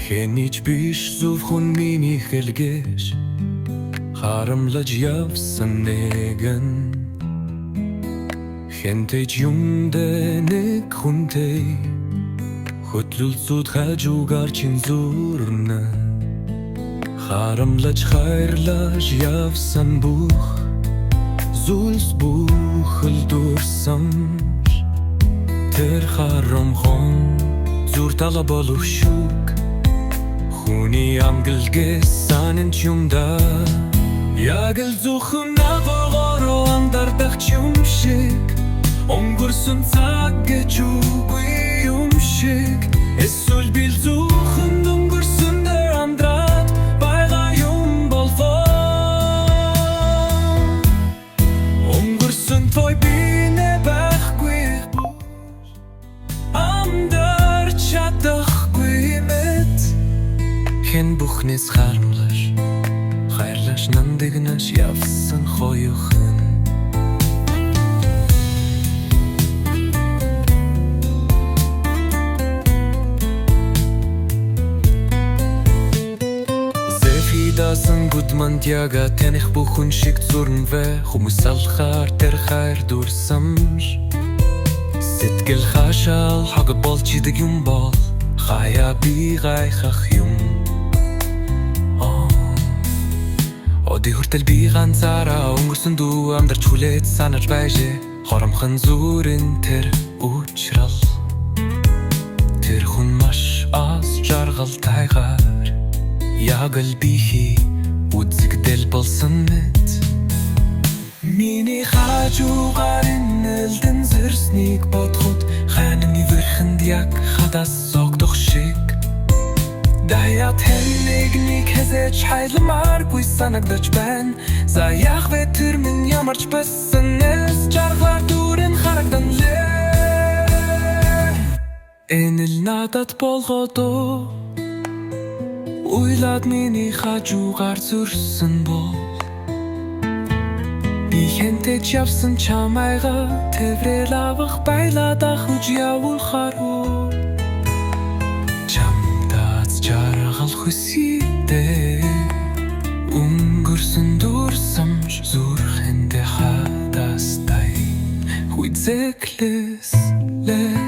Хэнийч биш зөв хүн миний хэлгэж харамлаж явсан нэгэн хэнтэйч юмдэ нэг хүнтэй хөтлөлцүүд хажуугаар чин зүрнэ харамлаж хайрлаж явсан бүх зүйлс бүхэл дурсамж тэр харамхон зүр тага болов шүк хүний амгэлгээс санэн чумда яг л зөвхөн навогоро андардаг юм шиг өнгөрсөн цаг гэж үгүй юм шиг эсвэл бил зөвхөн өнгөрсөн дээр амдраад байгаа юм болвоо өнгөрсөн твой би нэ байхгүй амдар чадахгүй мэт хэн бүхнээс харамлаш хайрлаш нандэгнаш явсан хоёухан Зефидасан гудманд яга таних бүхэн шиг зүрнвэ хүмүүс алхаар тэр хайр дурсамж сэтгэл хашаал хаг болж идэг юм бол хаяа би гайхах юм Оди хүртэл би ганцаараа өнгөрсөн дүү амдарч хүлээж санаж байжээ хоромхон зүрэн тэр учрал тэр хүн маш аз жаргал тайгаар яг л бихи үзэгдэл болсон мэт миний хажуугаар энэлдэн зэрснийг бодход хайнаны верхэнд яг хадас согдох шиг Даяат нэг хэзэж хайламааргүй санагдаж байна За яг вэ тэр минь ямарч байсан нэс жаргалаар дүүрэн харагдан лээ Энэ л надад болгодоо Уйлаад миний хажуугаар зүрсэн бол Би хэнтэйч явсан чамайга Тэврэл авах байлаад ахуж явуулахаар Жаргал хүсийдээ өнгөрсөн дурсамж зүрхэндээ хадастай Хүзэглэс лээ